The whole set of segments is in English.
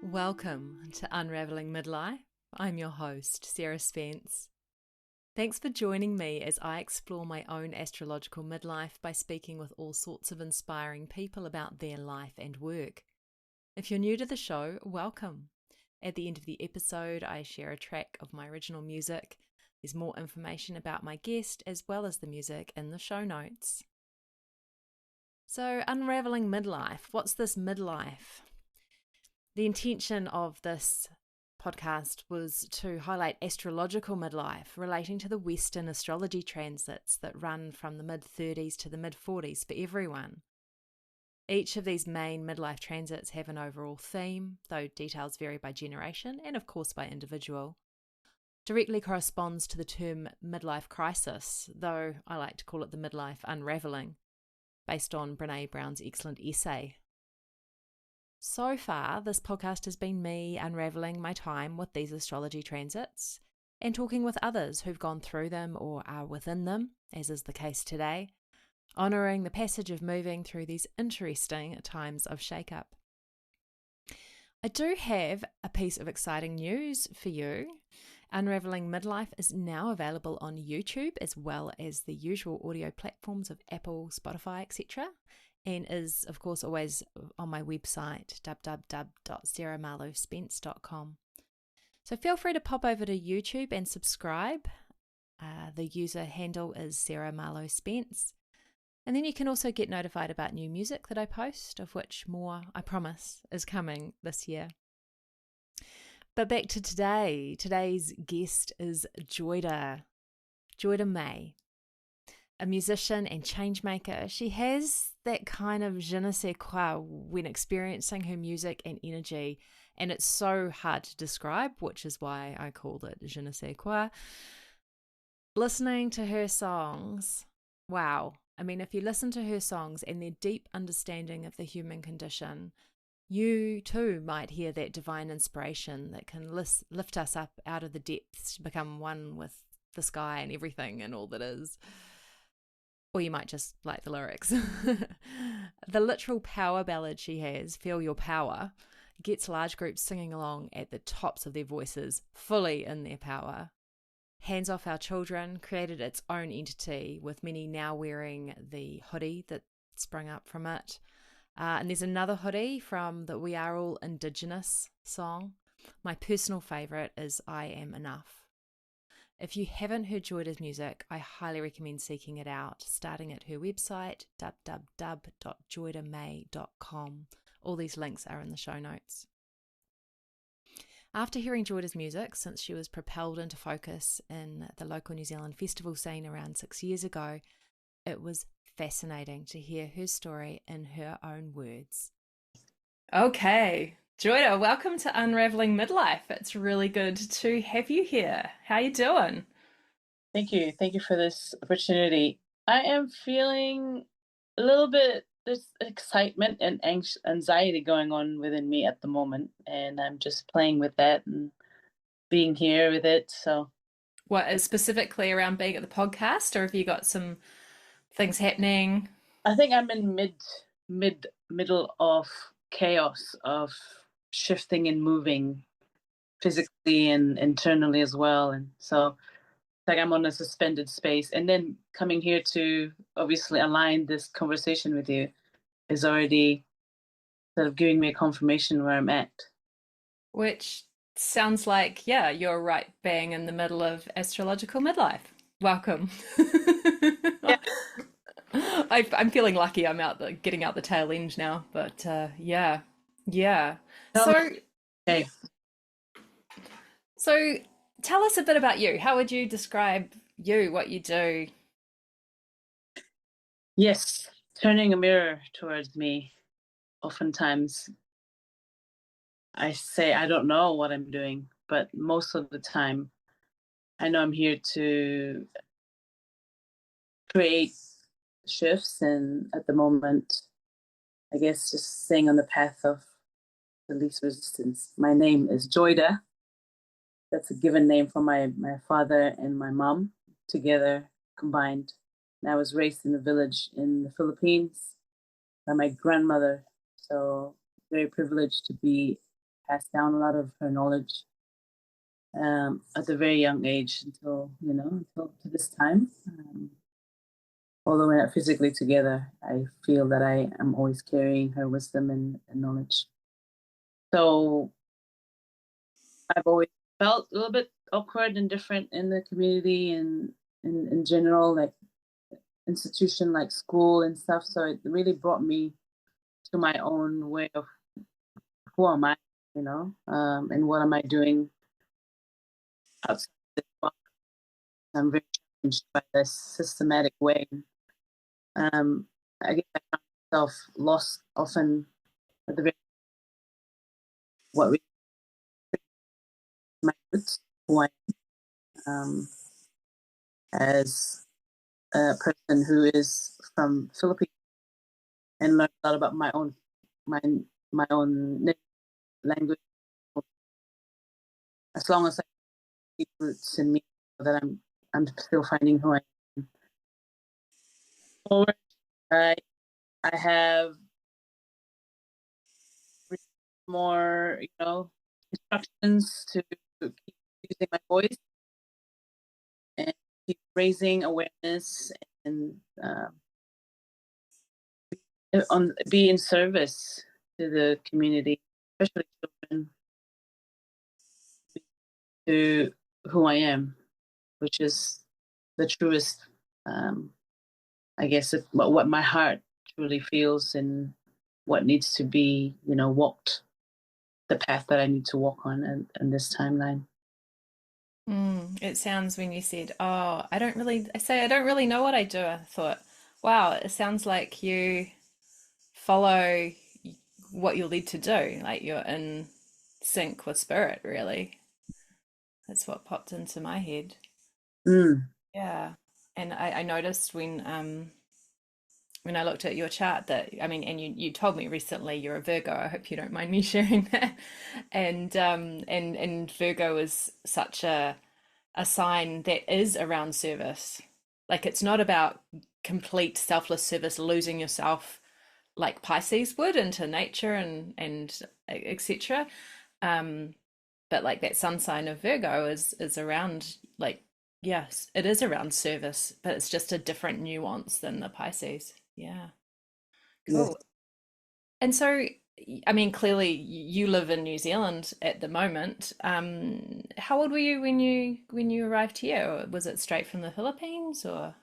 Welcome to Unraveling Midlife. I'm your host, Sarah Spence. Thanks for joining me as I explore my own astrological midlife by speaking with all sorts of inspiring people about their life and work. If you're new to the show, welcome. At the end of the episode, I share a track of my original music. There's more information about my guest as well as the music in the show notes. So, Unraveling Midlife. What's this midlife? The intention of this podcast was to highlight astrological midlife relating to the Western astrology transits that run from the mid-30s to the mid-40s for everyone. Each of these main midlife transits have an overall theme, though details vary by generation and of course by individual. Directly corresponds to the term midlife crisis, though I like to call it the midlife unraveling, based on Brené Brown's excellent essay. So far, this podcast has been me unravelling my time with these astrology transits and talking with others who've gone through them or are within them, as is the case today, honouring the passage of moving through these interesting times of shake-up. I do have a piece of exciting news for you. Unraveling Midlife is now available on YouTube as well as the usual audio platforms of Apple, Spotify, etc., and is, of course, always on my website, www.sarahmarlowspence.com. So feel free to pop over to YouTube and subscribe. The user handle is Sarah Marlow Spence. And then you can also get notified about new music that I post, of which more, I promise, is coming this year. But back to today. Today's guest is Joydah Mae. A musician and changemaker, she has that kind of je ne sais quoi when experiencing her music and energy, and it's so hard to describe, which is why I called it je ne sais quoi. Listening to her songs, wow. I mean, if you listen to her songs and their deep understanding of the human condition, you too might hear that divine inspiration that can lift us up out of the depths to become one with the sky and everything and all that is. Or you might just like the lyrics. The literal power ballad she has, Feel Your Power, gets large groups singing along at the tops of their voices, fully in their power. Hands Off Our Children created its own entity, with many now wearing the hoodie that sprung up from it. And there's another hoodie from the We Are All Indigenous song. My personal favourite is I Am Enough. If you haven't heard Joydah's music, I highly recommend seeking it out, starting at her website, www.joydahmae.com. All these links are in the show notes. After hearing Joydah's music, since she was propelled into focus in the local New Zealand festival scene around 6 years ago, it was fascinating to hear her story in her own words. Okay. Joydah, welcome to Unraveling Midlife. It's really good to have you here. How you doing? Thank you. Thank you for this opportunity. I am feeling a little bit, there's excitement and anxiety going on within me at the moment, and I'm just playing with that and being here with it. So, What is specifically around being at the podcast, or have you got some things happening? I think I'm in middle of chaos of shifting and moving physically and internally as well, and so like I'm on a suspended space, and then coming here to obviously align this conversation with you is already sort of giving me a confirmation where I'm at. Which sounds like, yeah, you're right bang in the middle of astrological midlife. Welcome. Yeah. I'm feeling lucky. I'm getting out the tail end now, but yeah. Tell me. So, Okay. so tell us a bit about you. How would you describe you, what you do? Yes, turning a mirror towards me. Oftentimes, I say I don't know what I'm doing, but most of the time, I know I'm here to create shifts. And at the moment, I guess just staying on the path of the least resistance. My name is Joydah. That's a given name for my father and my mom together combined. And I was raised in a village in the Philippines by my grandmother. So very privileged to be passed down a lot of her knowledge at a very young age until, until to this time. Although we're not physically together, I feel that I am always carrying her wisdom and knowledge. So I've always felt a little bit awkward and different in the community and in general, like institution like school and stuff. So it really brought me to my own way of who am I, and what am I doing outside this box. I'm very challenged by this systematic way. Um, I guess I found myself lost often at the very what really my roots, who I am, as a person who is from Philippines and learned a lot about my my own language. As long as I keep roots in me, that I'm still finding who I am. Forward, I I have more, instructions to keep using my voice and keep raising awareness and be in service to the community, especially children, to who I am, which is the truest, I guess, what my heart truly feels and what needs to be, walked, the path that I need to walk on in this timeline. It sounds when you said, "Oh, I don't really know what I do." I thought, wow, it sounds like you follow what you're led to do, like you're in sync with spirit, really. That's what popped into my head. Mm. Yeah. And I noticed when I looked at your chart that I mean, and you told me recently you're a Virgo. I hope you don't mind me sharing that. And Virgo is such a sign that is around service. Like it's not about complete selfless service, losing yourself like Pisces would into nature and etc. Um, but like that sun sign of Virgo is around like yes, it is around service, but it's just a different nuance than the Pisces. Yeah, Yes. cool. And so, I mean, clearly you live in New Zealand at the moment. How old were you when you arrived here? Was it straight from the Philippines or?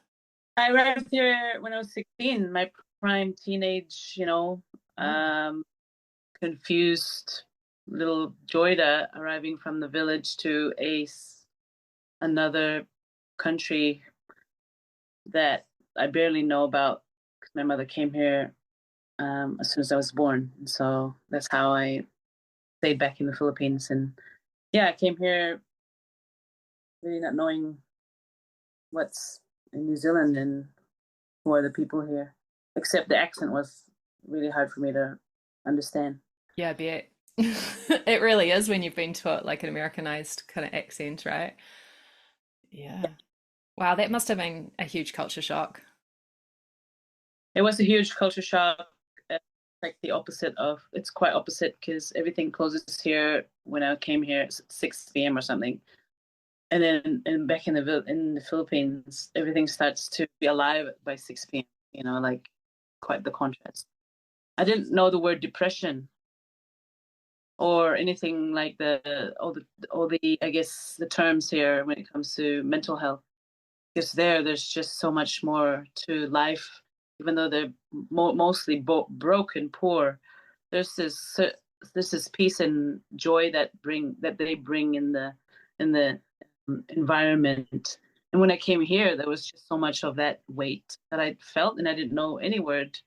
I arrived here when I was 16, my prime teenage, Oh, um, confused little Joydah arriving from the village to another country that I barely know about because my mother came here as soon as I was born. So that's how I stayed back in the Philippines. And yeah, I came here really not knowing what's in New Zealand and who are the people here, except the accent was really hard for me to understand. yeah, I bet. It really is when you've been taught like an Americanized kind of accent, right? Yeah. Wow, that must have been a huge culture shock. It was a huge culture shock. uh, Like the opposite of it's quite opposite because everything closes here when I came here at 6 p.m. or something. And then back in the Philippines, everything starts to be alive by 6 p.m. Like quite the contrast. I didn't know the word depression or anything like the I guess the terms here when it comes to mental health. Because there's just so much more to life, even though they're mostly broken, poor. There's this peace and joy that they bring in the environment. And when I came here, there was just so much of that weight that I felt, and I didn't know any word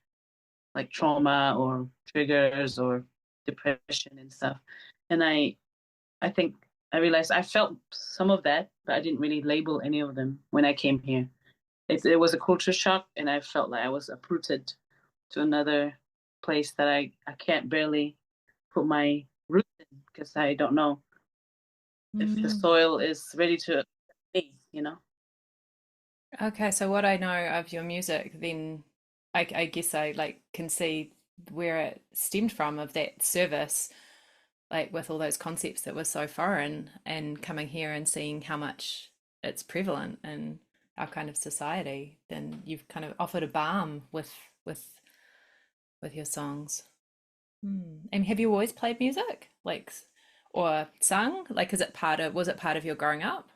like trauma or triggers or depression and stuff. And I think I realized I felt some of that, but I didn't really label any of them when I came here. It was a culture shock, and I felt like I was uprooted to another place that I can't barely put my roots in because I don't know if the Mm. soil is ready to accept me. Okay, so what I know of your music, then I guess I like can see where it stemmed from of that service. like with all those concepts that were so foreign, and coming here and seeing how much it's prevalent in our kind of society, then you've kind of offered a balm with with your songs. And have you always played music, like, or sung? Like, is it part of, was it part of your growing up?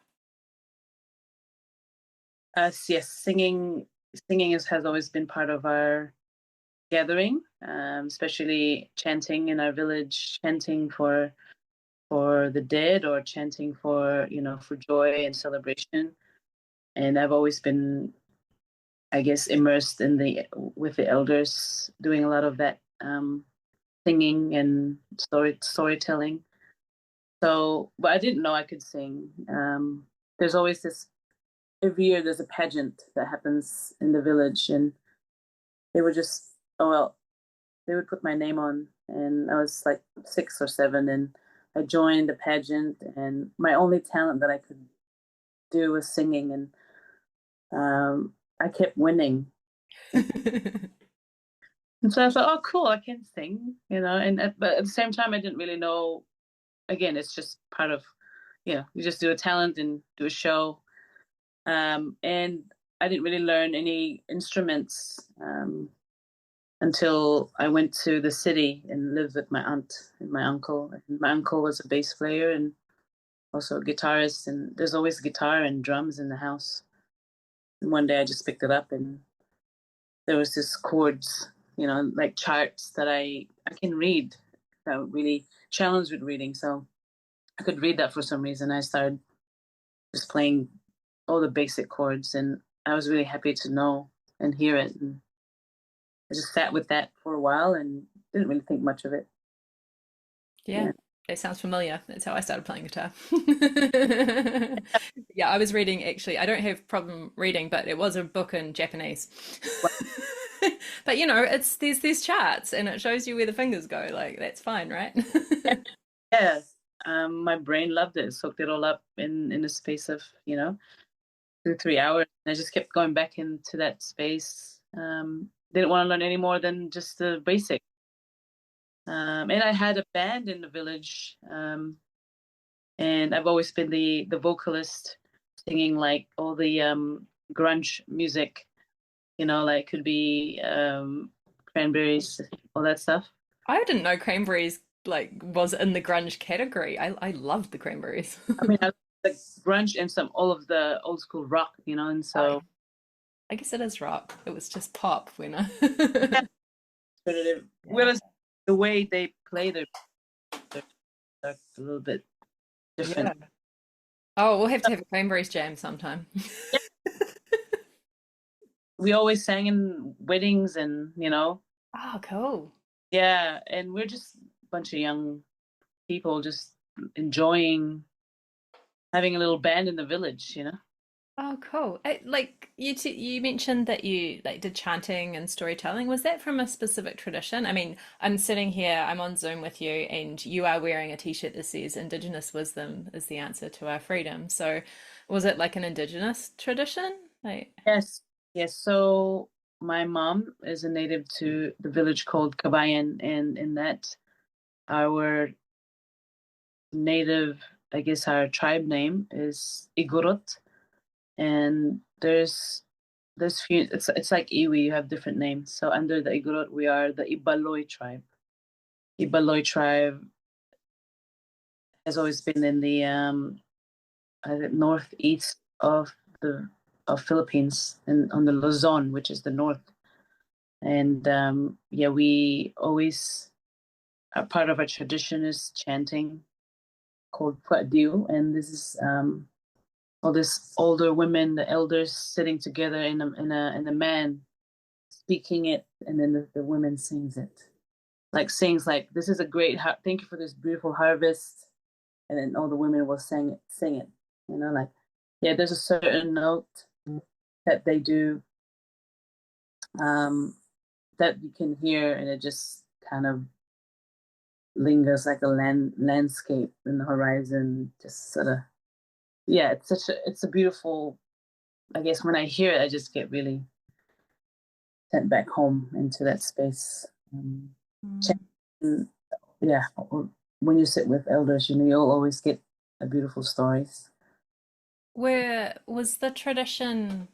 Yes, singing has always been part of our gathering, especially chanting in our village, chanting for the dead or chanting for for joy and celebration. And I've always been, I guess, immersed in the with the elders, doing a lot of that singing and storytelling. So, but I didn't know I could sing. There's always this every year. There's a pageant that happens in the village, and they would just oh well, they would put my name on, and I was like 6 or 7, and I joined the pageant, and my only talent that I could do was singing, and I kept winning. And so I thought, oh, cool, I can sing, but at the same time, I didn't really know. Again, it's just part of, you just do a talent and do a show. And I didn't really learn any instruments until I went to the city and lived with my aunt and my uncle. And my uncle was a bass player and also a guitarist, and there's always guitar and drums in the house. And one day I just picked it up, and there was this chords, like charts that I can read. I really challenged with reading, so I could read that for some reason. I started just playing all the basic chords, and I was really happy to know and hear it. And I just sat with that for a while and didn't really think much of it. Yeah, Yeah. it sounds familiar. That's how I started playing guitar. Yeah, I was reading, actually. I don't have problem reading, but it was a book in Japanese. But it's there's charts and it shows you where the fingers go. Like that's fine, right? Yeah. My brain loved it, soaked it all up in the space of 2 3 hours. And I just kept going back into that space. Didn't want to learn any more than just the basic. And I had a band in the village, and I've always been the vocalist, singing like all the grunge music, like could be Cranberries, all that stuff. I didn't know Cranberries like was in the grunge category. I loved the Cranberries. I mean, I like grunge and some all of the old school rock, and so I guess it is rock. It was just pop when I. yeah, alternative. Yeah. Whereas the way they play their stuff a little bit different. Yeah. Oh, we'll have to have a Cranberries jam sometime. Yeah, we always sang in weddings, and Oh, cool. yeah, and we're just a bunch of young people just enjoying having a little band in the village. Oh, cool. Like you mentioned that you like did chanting and storytelling. Was that from a specific tradition? I mean, I'm sitting here, I'm on Zoom with you, and you are wearing a t-shirt that says Indigenous wisdom is the answer to our freedom. So, was it like an Indigenous tradition? Like, Yes, yes. So my mom is a native to the village called Kabayan, and in that our native, I guess our tribe name is Igorot, and there's few. It's like Iwi. You have different names. So under the Igorot, we are the Ibaloy tribe. Ibaloy tribe has always been in the northeast the of Philippines and on the Luzon, which is the north. And yeah, we always a part of our tradition is chanting called Puadiu, and this is all this older women, the elders sitting together in a man speaking it, and then the women sings it, like sings like this is a thank you for this beautiful harvest, and then all the women will sing it, like yeah, there's a certain note that they do um, that you can hear, and it just kind of lingers like a landscape in the horizon, just sort of yeah. It's a beautiful. I guess when I hear it, I just get really sent back home into that space. mm, Yeah, when you sit with elders, you'll always get beautiful stories. Where was the tradition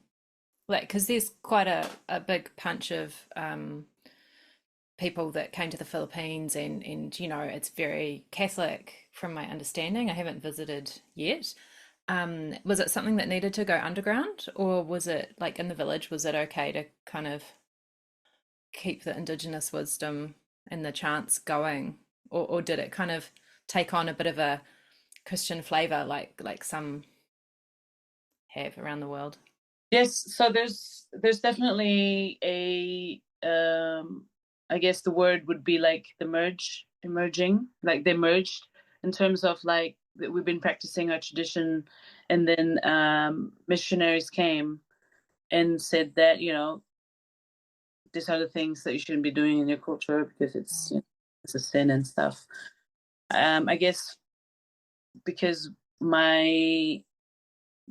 like, because there's quite a big punch of people that came to the Philippines, and it's very Catholic from my understanding. I haven't visited yet. Was it something that needed to go underground, or was it like in the village? Was it okay to kind of keep the indigenous wisdom and the chants going, or did it kind of take on a bit of a Christian flavor, like some have around the world? Yes, so there's definitely a I guess the word would be like the emerging, like they merged in terms of like we've been practicing our tradition, and then missionaries came and said that these are the things that you shouldn't be doing in your culture because it's a sin and stuff. I guess because my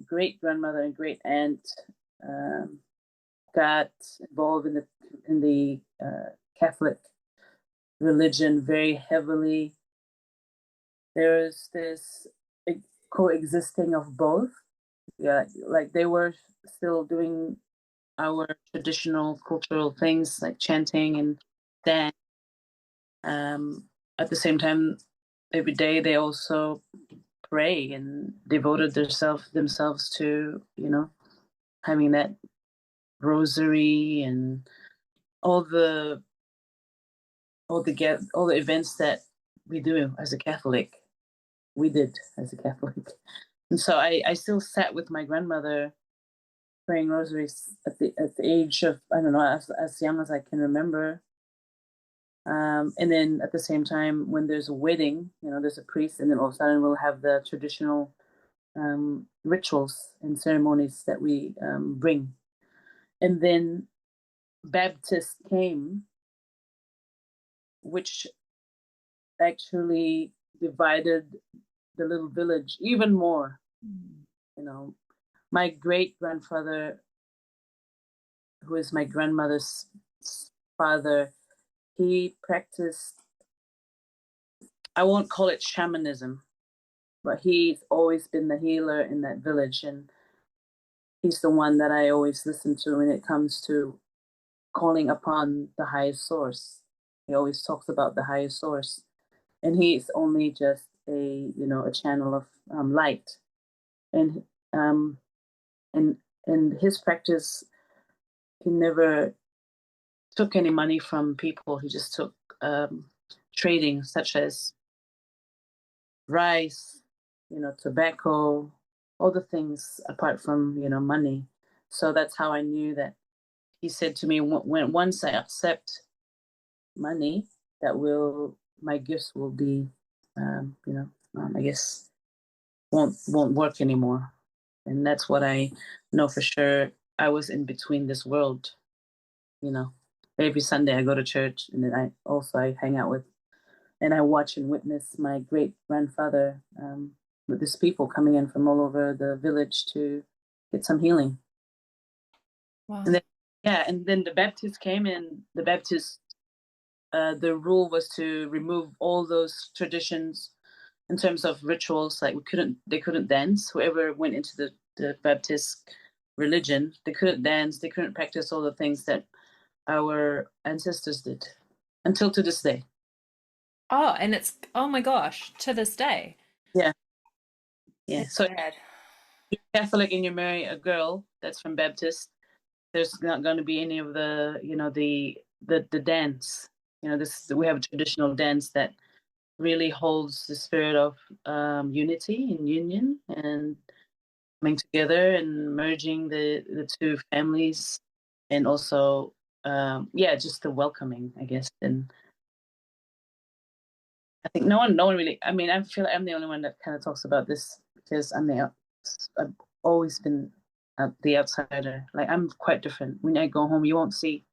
great grandmother and great aunt um, got involved in the Catholic religion very heavily. There's this coexisting of both. Yeah, like they were still doing our traditional cultural things like chanting and dance. At the same time, every day they also pray and devoted themselves to having that rosary and all the all the events that we do as a Catholic. We did as a Catholic, and so I still sat with my grandmother praying rosaries at the age of I don't know as young as I can remember. And then at the same time, when there's a wedding, there's a priest, and then all of a sudden we'll have the traditional rituals and ceremonies that we bring. And then Baptist came, which actually divided the little village even more. You know, my great grandfather, who is my grandmother's father, he practiced, I won't call it shamanism, but he's always been the healer in that village. And he's the one that I always listen to when it comes to calling upon the highest source. He always talks about the highest source. And he's only just a channel of light. And um, and his practice, he never took any money from people. He just took trading, such as rice, tobacco, all the things apart from money. So that's how I knew that. He said to me, when once I accept money, that will my gifts will be, I guess won't work anymore. And that's what I know for sure. I was in between this world, you know. Every Sunday I go to church, and then I hang out with and I watch and witness my great grandfather with these people coming in from all over the village to get some healing. Wow. And then and then the Baptists came in. The rule was to remove all those traditions in terms of rituals. Like they couldn't dance. Whoever went into the Baptist religion, they couldn't dance. They couldn't practice all the things that our ancestors did until to this day. Oh, and it's, oh my gosh, to this day. Yeah, yeah. It's So sad. you're Catholic and you marry a girl that's from Baptist, there's not going to be any of the dance. This we have a traditional dance that really holds the spirit of unity and union and coming together and merging the two families, and also just the welcoming, I guess. And I think no one really. I mean, I feel like I'm the only one that kind of talks about this because I've always been the outsider. Like I'm quite different. When I go home, you won't see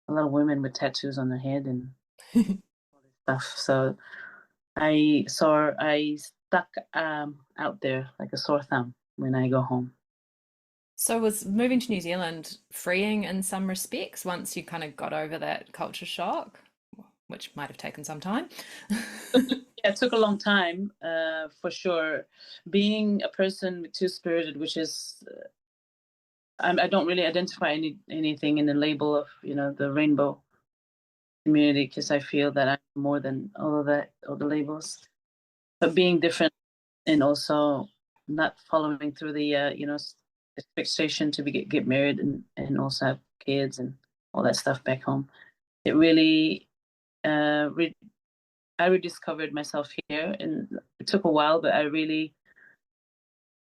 a lot of women with tattoos on their head and stuff. So I stuck out there like a sore thumb when I go home. So was moving to New Zealand freeing in some respects once you kind of got over that culture shock, which might have taken some time? Yeah, it took a long time, for sure. Being a person two-spirited, which is, I don't really identify anything in the label of, the rainbow community, because I feel that I'm more than all of that, all the labels. But being different and also not following through the, expectation to get married and also have kids and all that stuff back home. It really, I rediscovered myself here, and it took a while, but I really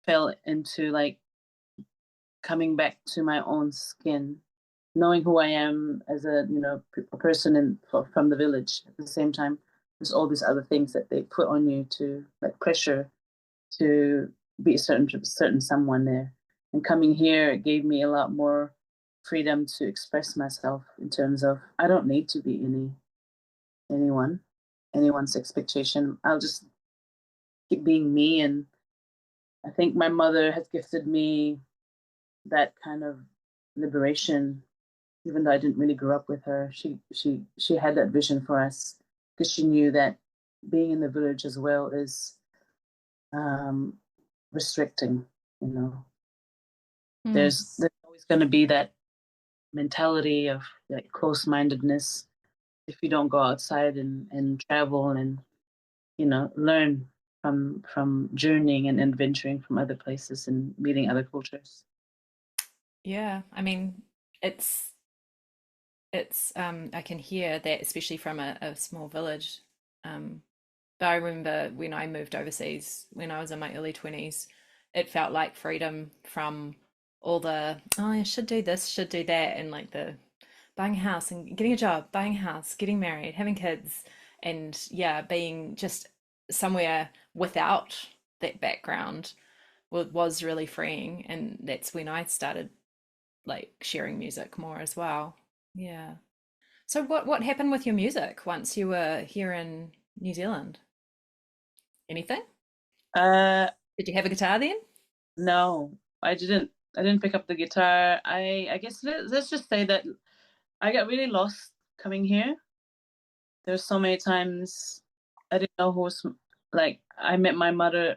fell into like coming back to my own skin, knowing who I am as a a person from the village. At the same time, there's all these other things that they put on you to like pressure to be a certain someone there. And coming here, it gave me a lot more freedom to express myself in terms of I don't need to be anyone anyone's expectation. I'll just keep being me. And I think my mother has gifted me that kind of liberation, even though I didn't really grow up with her. She had that vision for us because she knew that being in the village as well is um, restricting. You know, Mm. there's always going to be that mentality of like close-mindedness if you don't go outside and travel and learn from journeying and adventuring from other places and meeting other cultures. Yeah, I mean, it's I can hear that, especially from a small village. Um, but I remember when I moved overseas when I was in my early 20s, it felt like freedom from all the, oh, I should do this, should do that, and like the buying a house and getting a job, buying a house, getting married, having kids, and yeah, being just somewhere without that background was really freeing. And that's when I started like sharing music more as well. Yeah. So what happened with your music once you were here in New Zealand? Anything? Uh, Did you have a guitar then? no, I didn't. I didn't pick up the guitar. I guess let's just say that I got really lost coming here. There's so many times I didn't know who was like I met my mother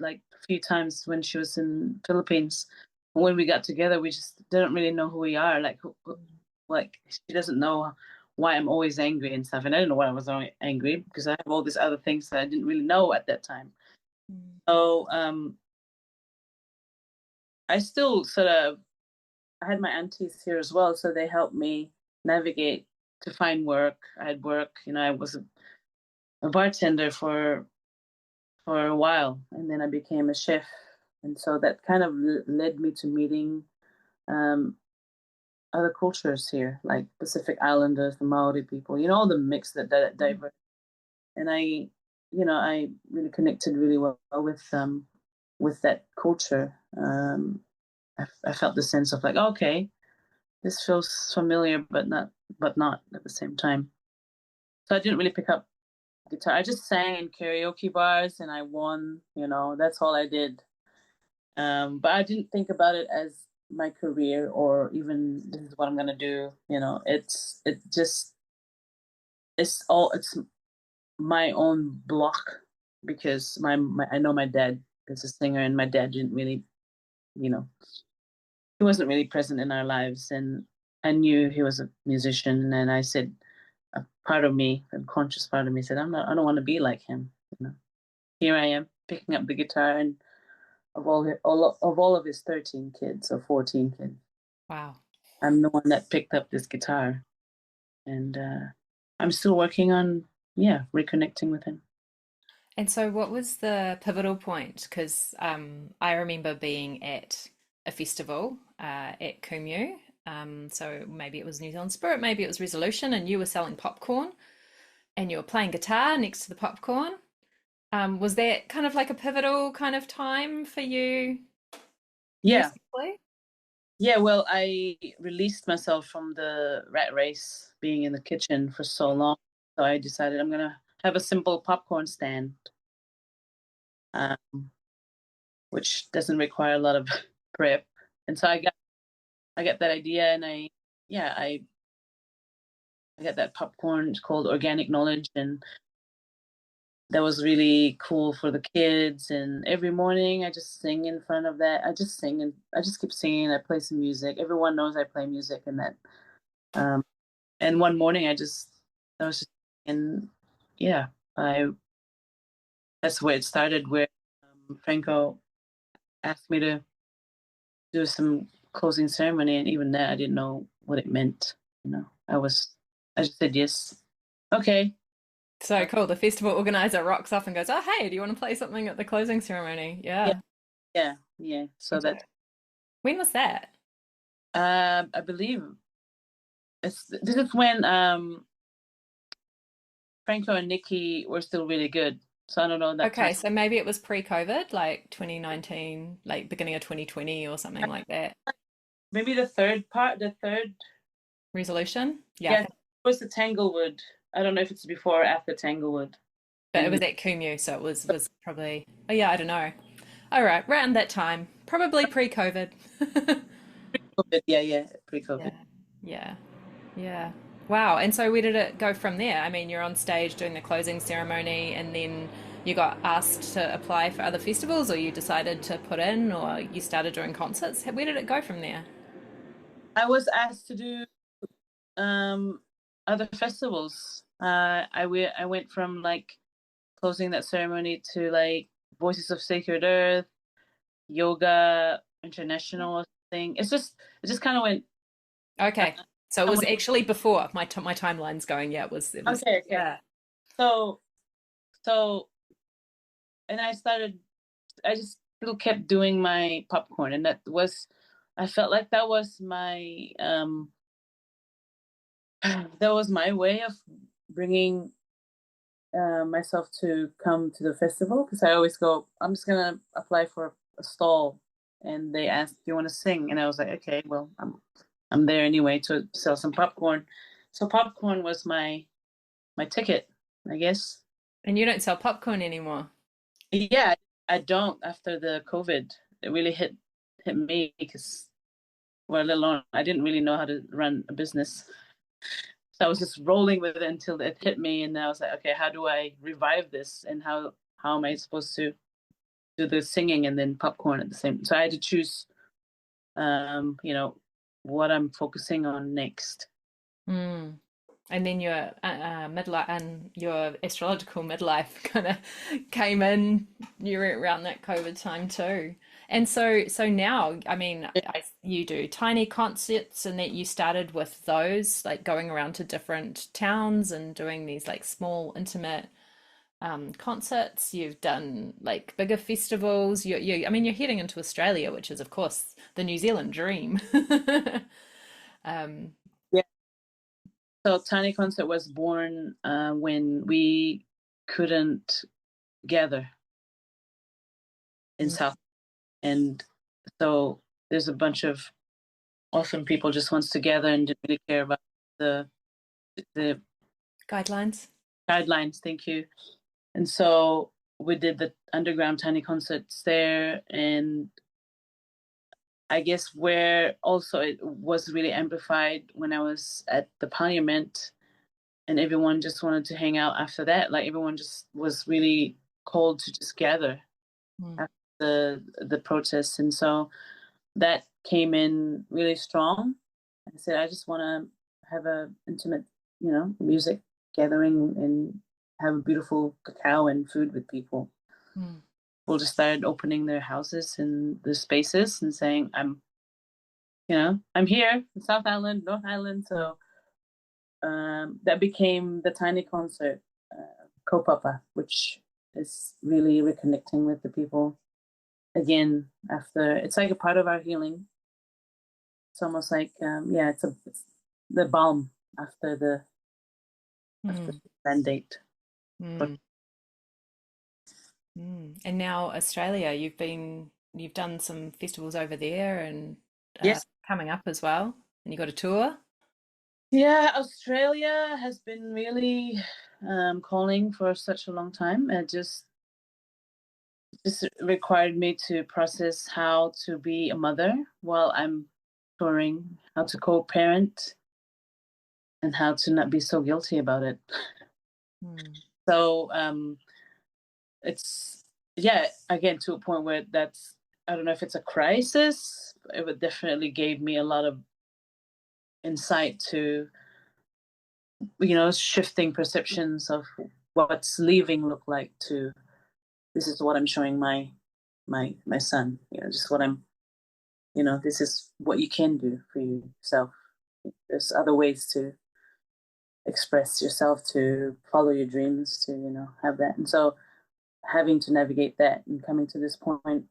like a few times when she was in Philippines. When we got together, we just didn't really know who we are. Like she doesn't know why I'm always angry and stuff, and I didn't know why I was angry because I have all these other things that I didn't really know at that time. Mm. So I still sort of I had my aunties here as well, so they helped me navigate to find work. I had work, I was a bartender for a while, and then I became a chef, and so that kind of led me to meeting um, other cultures here, like Pacific Islanders, the Maori people, all the mix that diverse. And I really connected really well with that culture. I felt the sense of like, okay, this feels familiar, but not at the same time. So I didn't really pick up guitar. I just sang in karaoke bars and I won. That's all I did. But I didn't think about it as my career or even this is what I'm gonna do. It's my own block because I know my dad is a singer and my dad didn't really, you know, he wasn't really present in our lives, and I knew he was a musician, and I said a part of me, a conscious part of me said, I don't want to be like him. Here I am picking up the guitar, and of all of his 13 kids or 14 kids, Wow. I'm the one that picked up this guitar, and I'm still working on, yeah, reconnecting with him. And so what was the pivotal point? Because I remember being at a festival at Kumu. So maybe it was New Zealand Spirit, maybe it was Resolution, and you were selling popcorn and you were playing guitar next to the popcorn. Was that kind of like a pivotal kind of time for you Yeah, musically? yeah. Well, I released myself from the rat race, being in the kitchen for so long. So I decided I'm gonna have a simple popcorn stand, um, which doesn't require a lot of prep. And so I got that idea, and yeah, I got that popcorn. It's called Organic Knowledge, and that was really cool for the kids. And every morning I just sing in front of that. I just sing and I just keep singing. I play some music. Everyone knows I play music and that. Um, and one morning I was just, and yeah, I, that's where it started, where Franco asked me to do some closing ceremony. And even that, I didn't know what it meant. I just said yes. Okay. So cool. The festival organizer rocks up and goes, "Oh, hey, do you want to play something at the closing ceremony?" Yeah, Yeah. yeah. So that, When was that? I believe this is when Franco and Nikki were still really good. So I don't know that time. Okay, so maybe it was pre-COVID, like 2019, like beginning of 2020 or something like that. Maybe the third part, Resolution? Yeah, yeah, it was the Tanglewood. I don't know if it's before or after Tanglewood. but it And was at Kumu, so it was probably, oh yeah, I don't know. All right, around that time, probably pre-COVID. COVID, yeah, pre-COVID. Yeah, yeah, yeah. Wow. And so where did it go from there? I mean, you're on stage doing the closing ceremony, and then you got asked to apply for other festivals, or you decided to put in, or you started doing concerts. Where did it go from there? I was asked to do um other festivals. I went from like closing that ceremony to like Voices of Sacred Earth, Yoga International or something. It just kind of went. Okay. So it I was went actually before my timeline's going. Yeah, it was okay. yeah. So so and I just still kept doing my popcorn, and I felt like that was my that was my way of bringing myself to come to the festival, because I always go, I'm just gonna apply for a stall, and they asked, "Do you want to sing?" And I was like, "Okay, well, I'm there anyway to sell some popcorn." So popcorn was my ticket, I guess. And you don't sell popcorn anymore. Yeah, I don't after the COVID. It really hit me because, well, let alone I didn't really know how to run a business. So I was just rolling with it until it hit me, and I was like, okay, how do I revive this, and how am I supposed to do the singing and then popcorn at the same? So I had to choose, you know, what I'm focusing on next. Mm. And then your midlife and your astrological midlife kind of came in. You were around that COVID time too. And so now, I mean, you do tiny concerts, and that you started with those, like going around to different towns and doing these like small, intimate concerts. You've done like bigger festivals. I mean, you're heading into Australia, which is, of course, the New Zealand dream. um, Yeah. So Tiny Concert was born when we couldn't gather in South, and so there's a bunch of awesome people just wants to gather and didn't really care about the the guidelines. guidelines. Thank you. And so we did the underground tiny concerts there, and I guess where also it was really amplified when I was at the Parliament, and everyone just wanted to hang out after that. Like everyone just was really called to just gather Mm. after the protests, and so that came in really strong. I said, I just want to have a intimate, music gathering and have a beautiful cacao and food with people. Mm. People just started opening their houses and the spaces and saying, I'm here in South Island, North Island. So that became the tiny concert, Kopapa, which is really reconnecting with the people again after. It's like a part of our healing. It's almost like it's the balm after the Mm. mandate. Mm. Mm. And now Australia, you've done some festivals over there, and Yes. coming up as well, and you got a tour. Yeah, Australia has been really calling for such a long time. It just required me to process how to be a mother while I'm touring, how to co-parent, and how to not be so guilty about it. Mm. So it's, yeah, again, to a point where that's, I don't know if it's a crisis. It definitely gave me a lot of insight to, shifting perceptions of what's leaving look like to, this is what I'm showing my son, just what I'm, this is what you can do for yourself. There's other ways to express yourself, to follow your dreams, to, have that. And so having to navigate that and coming to this point,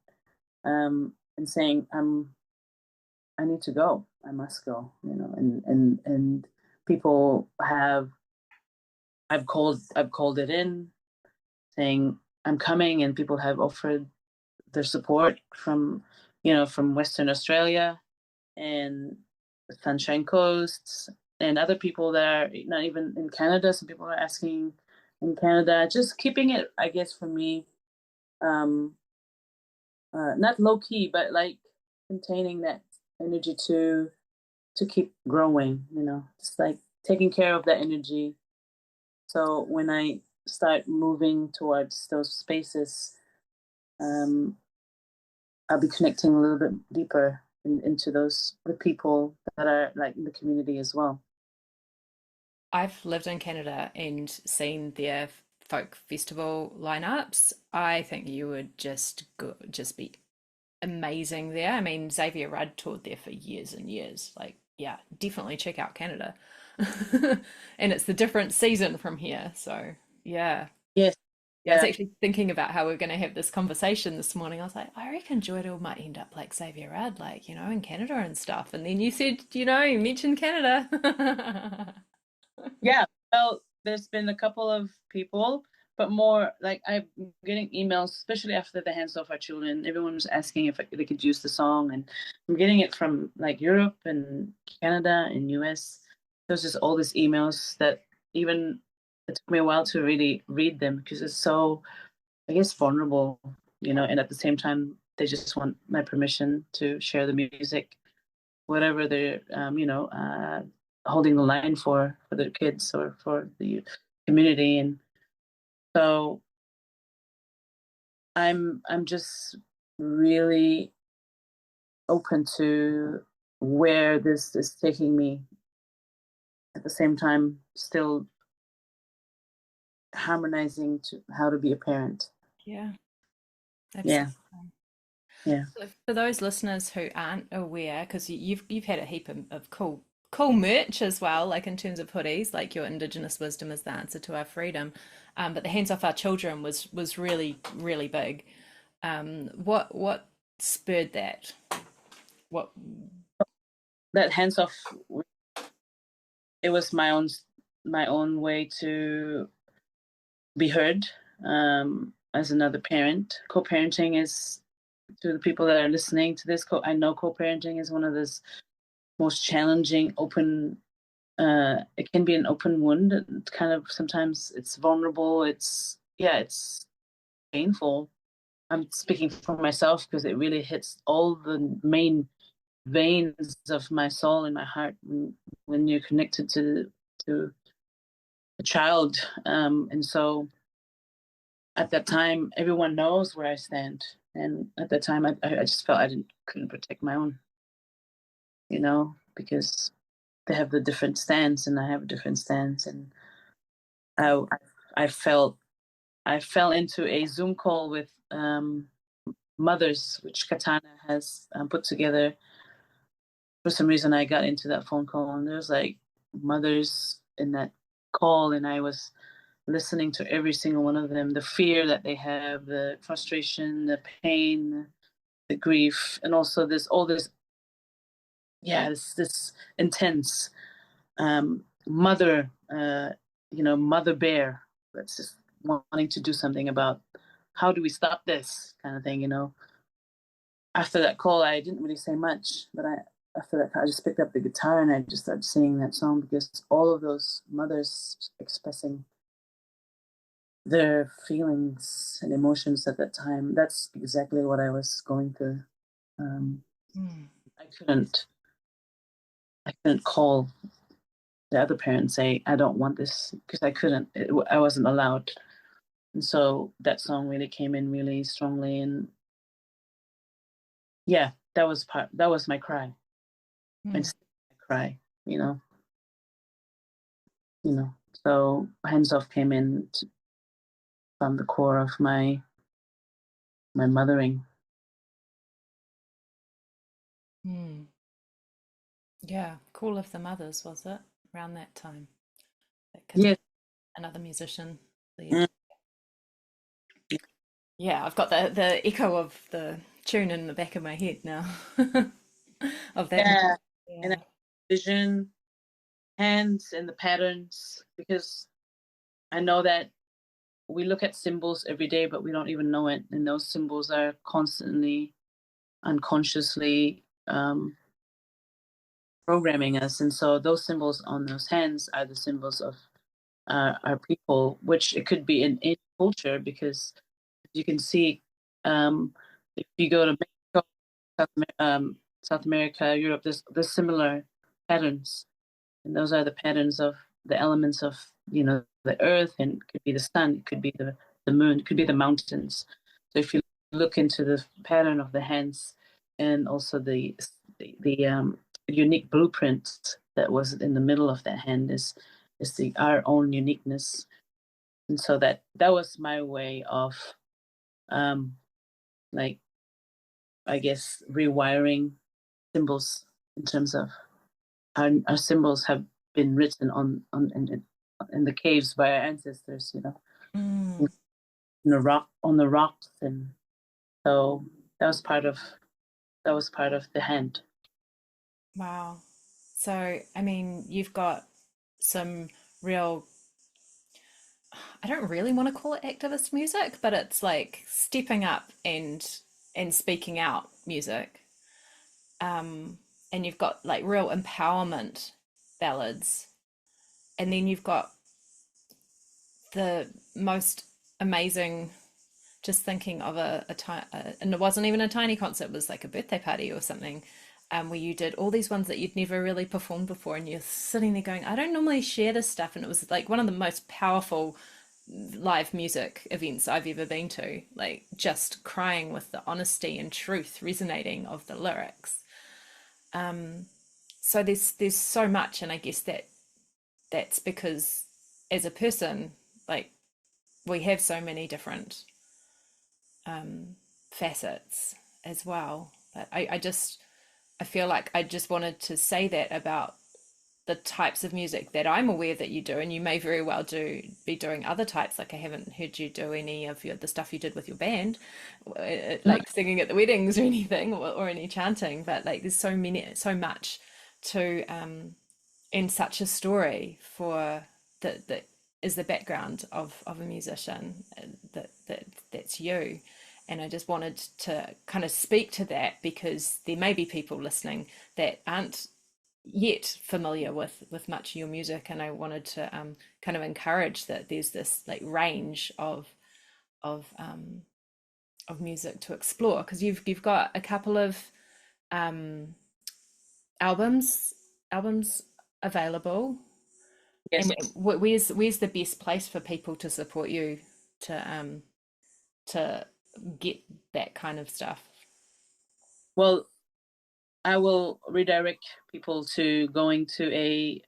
and saying, I need to go. I must go, and people have, I've called it in, saying I'm coming, and people have offered their support from Western Australia and the Sunshine Coast, and other people that are not even in Canada. Some people are asking in Canada, just keeping it, I guess, for me, um, not low key, but like containing that energy to keep growing. Just like taking care of that energy. So when I start moving towards those spaces, um, I'll be connecting a little bit deeper into the people that are like in the community as well. I've lived in Canada and seen their folk festival lineups. I think you would just be amazing there. I mean, Xavier Rudd toured there for years and years. Like, yeah, definitely check out Canada. And it's the different season from here. So, yeah. Yes, Yeah, I was yeah, actually thinking about how we're going to have this conversation this morning. I was like, I reckon Joydah might end up like Xavier Rudd, like, in Canada and stuff. And then you said, you mentioned Canada. yeah. Well, there's been a couple of people, but more like I'm getting emails, especially after the Hands Off Our Children. Everyone was asking if they could use the song, and I'm getting it from like Europe and Canada and US. There's just all these emails that even it took me a while to really read them because it's so, I guess, vulnerable, and at the same time, they just want my permission to share the music, whatever they're, holding the line for their kids or for the community. And so I'm just really open to where this is taking me. At the same time, still harmonizing to how to be a parent. Yeah, Yeah, absolutely. yeah. So for those listeners who aren't aware, because you've had a heap of cool merch as well, like in terms of hoodies, like your Indigenous wisdom is the answer to our freedom, but the Hands Off Our Children was really big. What spurred that? What? That hands off, it was my own way to be heard, as another parent. Co-parenting is, to the people that are listening to this, I know co-parenting is one of the most challenging open, it can be an open wound, and kind of sometimes it's vulnerable, it's painful. I'm speaking for myself because it really hits all the main veins of my soul and my heart when you're connected to a child, and so at that time, everyone knows where I stand. And at that time, I just felt I couldn't protect my own, because they have the different stance and I have a different stance. And I, I felt I fell into a Zoom call with, mothers, which Katana has, put together. For some reason, I got into that phone call, and there's like mothers in that call, and I was listening to every single one of them, the fear that they have, the frustration, the pain, the grief, and also all this, yeah, this intense, mother, mother bear that's just wanting to do something about, how do we stop this kind of thing. After that call, I didn't really say much, but after that, I just picked up the guitar and I just started singing that song because all of those mothers expressing their feelings and emotions at that time. That's exactly what I was going through. Um, Mm. I couldn't, I couldn't call the other parent and say I don't want this because I couldn't. I wasn't allowed. And so that song really came in really strongly, and yeah, that was my cry. My Mm. cry, you know. So Hands Off came in from the core of my mothering. Mm. Yeah, Call of the Mothers, was it? Around that time. Because Yes. another musician. Mm. Yeah, I've got the echo of the tune in the back of my head now. Of that. Yeah. And Yeah. that vision, hands and the patterns, because I know that we look at symbols every day, but we don't even know it. And those symbols are constantly, unconsciously programming us. And so those symbols on those hands are the symbols of our people, which it could be in any culture, because you can see, if you go to Mexico, South America, Europe, there's similar patterns, and those are the patterns of the elements of the earth, and it could be the sun, it could be the moon, it could be the mountains. So if you look into the pattern of the hands, and also the unique blueprint that was in the middle of that hand is our own uniqueness. And so that was my way of um like, I guess, rewiring symbols, in terms of our symbols have been written in the caves by our ancestors, Mm. in the rocks. And so that was part of the hand. Wow. So, I mean, you've got some real, I don't really want to call it activist music, but it's like stepping up and speaking out music. And you've got like real empowerment ballads. And then you've got the most amazing, just thinking of a time, and it wasn't even a tiny concert, it was like a birthday party or something, where you did all these ones that you'd never really performed before, and you're sitting there going, I don't normally share this stuff. And it was like one of the most powerful live music events I've ever been to, like just crying with the honesty and truth resonating of the lyrics. So there's so much, and I guess that's because as a person, like, we have so many different facets as well. But I feel like I just wanted to say that about the types of music that I'm aware that you do, and you may very well be doing other types. Like, I haven't heard you do any of the stuff you did with your band, like singing at the weddings or anything, or any chanting. But like, there's so much to in such a story for that is the background of a musician, that's you. And I just wanted to kind of speak to that, because there may be people listening that aren't yet familiar with much of your music, and I wanted to kind of encourage that there's this like range of um, of music to explore, because you've got a couple of um, albums available. Yes. And where's the best place for people to support you to get that kind of stuff? Well, I will redirect people to going to a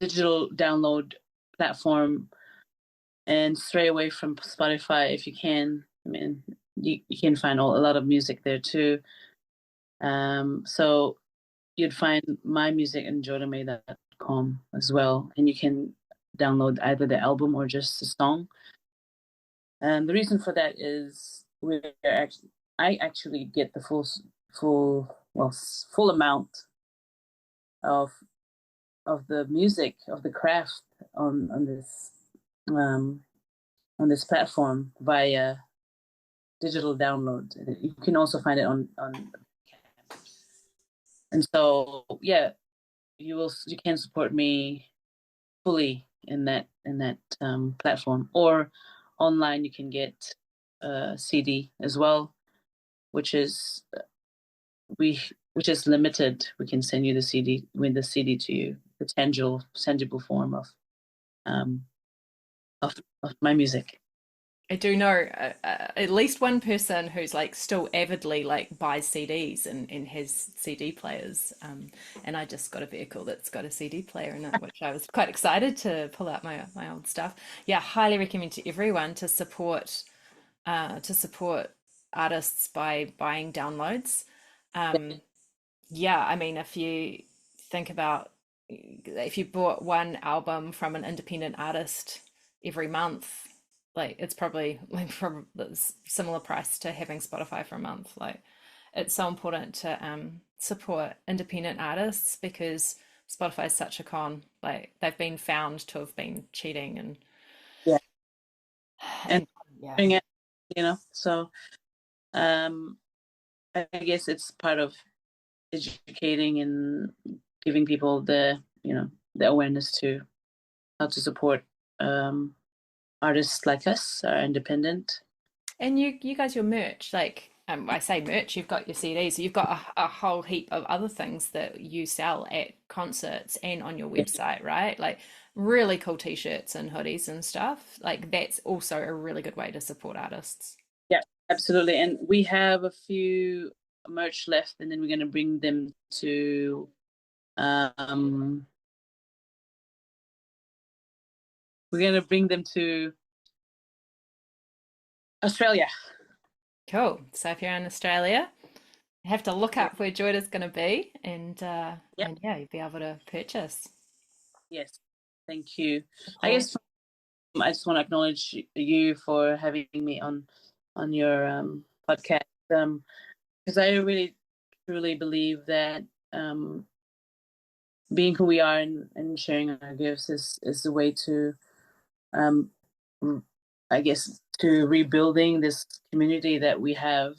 digital download platform, and stray away from Spotify if you can. I mean, you can find a lot of music there too. So you'd find my music in joydahmae.com as well, and you can download either the album or just the song. And the reason for that is I actually get the full amount of the music, of the craft um, on this platform via digital download. You can also find it on, and so yeah, you can support me fully in that platform, or online you can get a CD as well, which is we which is limited. We can send you the CD with the CD to you, the tangible form um of my music. I do know at least one person who's like still avidly like buys CDs and has CD players. And I just got a vehicle that's got a CD player in it, which I was quite excited to pull out my old stuff. Yeah, highly recommend to everyone to support artists by buying downloads. Um, yeah, I mean, if you think about if you bought one album from an independent artist every month, like it's probably like from similar price to having Spotify for a month. Like it's so important to support independent artists because Spotify is such a con. Like they've been found to have been cheating Yeah, and and yeah. doing it, So um, I guess it's part of educating and giving people the awareness to how to support um, artists like us, are independent. And you guys, your merch, like I say merch, you've got your CDs, you've got a whole heap of other things that you sell at concerts and on your website, right? Like really cool t-shirts and hoodies and stuff. Like that's also a really good way to support artists. Yeah, absolutely. And we have a few merch left, and then we're going to bring them to um, Australia. Cool. So if you're in Australia, you have to look Yeah. up where Joydah's going to be Yep. and yeah, you'll be able to purchase. Yes. Thank you. I Support. guess I just want to acknowledge you for having me on your podcast, because I really truly believe that being who we are and sharing our gifts is the way to um, I guess to rebuilding this community that we have,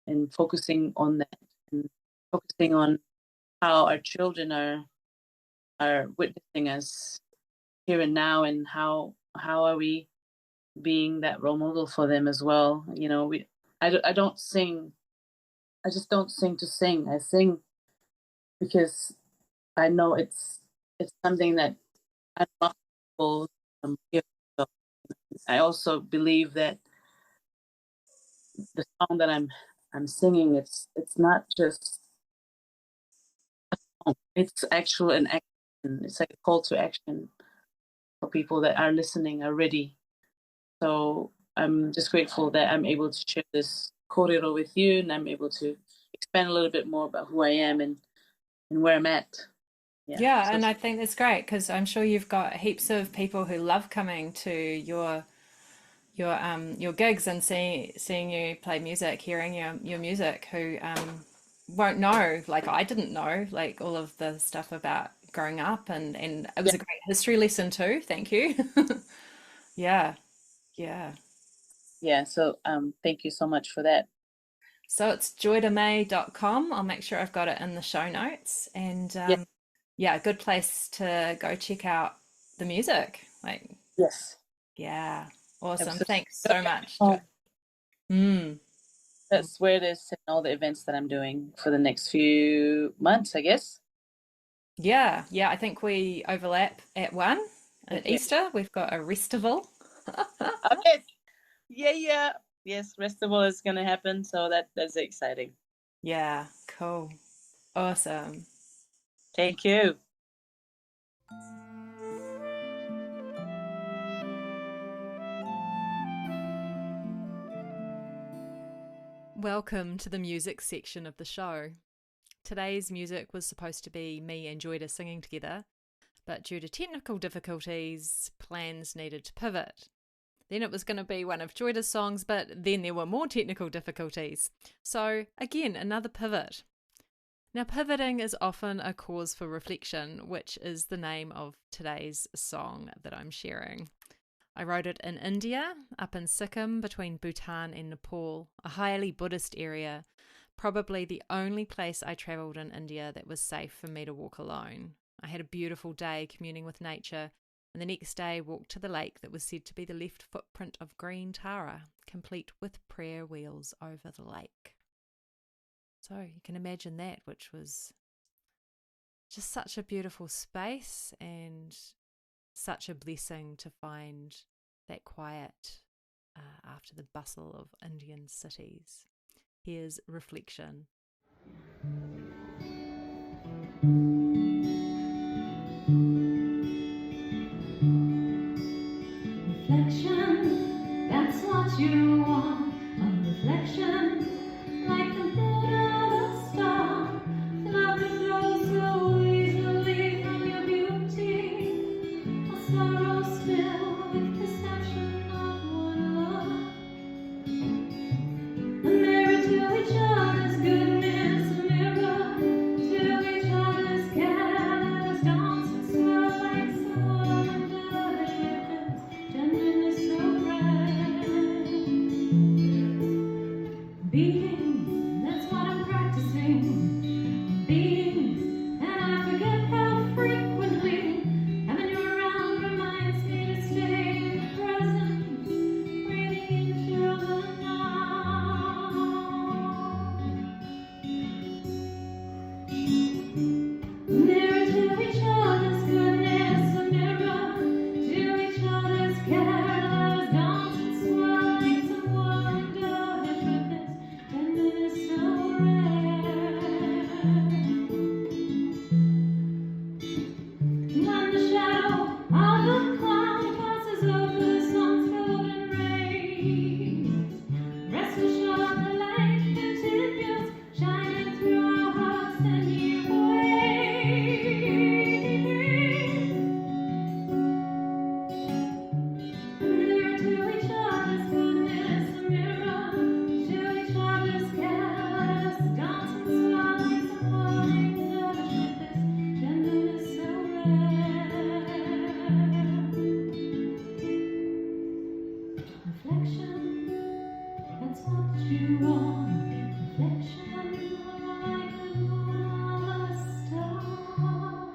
and focusing on that, and focusing on how our children are witnessing us here and now, and how are we being that role model for them as well. I don't sing. I just don't sing to sing. I sing because I know it's something that unlocks people's gift. So I also believe that the song that I'm singing, it's not just a song. It's actual an action. It's like a call to action for people that are listening, are ready. So I'm just grateful that I'm able to share this corridor with you, and I'm able to expand a little bit more about who I am and where I'm at. Yeah. Yeah, So and I think that's great because I'm sure you've got heaps of people who love coming to your gigs and seeing you play music, hearing your music, who won't know, like I didn't know, like all of the stuff about growing up and it yeah, was a great history lesson too. Thank you. Yeah, yeah. yeah. So thank you so much for that. So it's joydahmay.com. I'll make sure I've got it in the show notes. And Yes, yeah, a good place to go check out the music. Like, yes, yeah, awesome. absolutely. Thanks so much, Joy. Oh, Mm. that's where it is, and all the events that I'm doing for the next few months, I guess. Yeah, yeah, I think we overlap at one. At Okay. Easter, we've got a festival. Okay. Yeah, yeah. Yes, festival is gonna happen, so that's exciting. Yeah, cool. Awesome. Thank you. Welcome to the music section of the show. Today's music was supposed to be me and Joydah singing together, but due to technical difficulties, plans needed to pivot. Then it was going to be one of Joydah's songs, but then there were more technical difficulties. So, again, another pivot. Now, pivoting is often a cause for reflection, which is the name of today's song that I'm sharing. I wrote it in India, up in Sikkim between Bhutan and Nepal, a highly Buddhist area, probably the only place I travelled in India that was safe for me to walk alone. I had a beautiful day communing with nature, and the next day walked to the lake that was said to be the left footprint of green Tara, complete with prayer wheels over the lake. So you can imagine that, which was just such a beautiful space and such a blessing to find that quiet after the bustle of Indian cities. Here's Reflection. Reflection, that's what you want. A reflection, like the moon or the star. Love that flows so easily from your beauty. A sorrow still with perception of one love. A mirror to each other's goodness, a mirror to each other's careless dance and swirl like some wondrous ribbons, tenderness so rare. Beating, that's what I'm practicing. Beating, and I forget how frequently. Having you around reminds me to stay in the present, breathing into the now. Mirror to each other's goodness, a mirror to each other's careless dance and swirling some wondrous ribbons, tenderness so rare. When the shadow of a cloud passes over the sun's golden rays, rest assured the light continues shining through our hearts and new ways. A mirror to each other's goodness, a mirror to each other's careless dance and swirling some wondrous ribbons, tenderness so rare. Reflection, that's what you want. Reflection, like the moon on a star.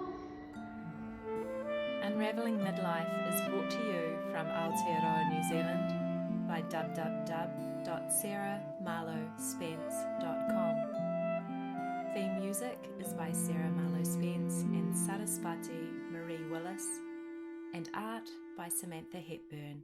Unraveling Midlife is brought to you from Aotearoa New Zealand by www.sarahmarlowspence.com. Theme music is by Sarah Marlow Spence and Sarasvati Marie Willis, and art by Samantha Hepburn.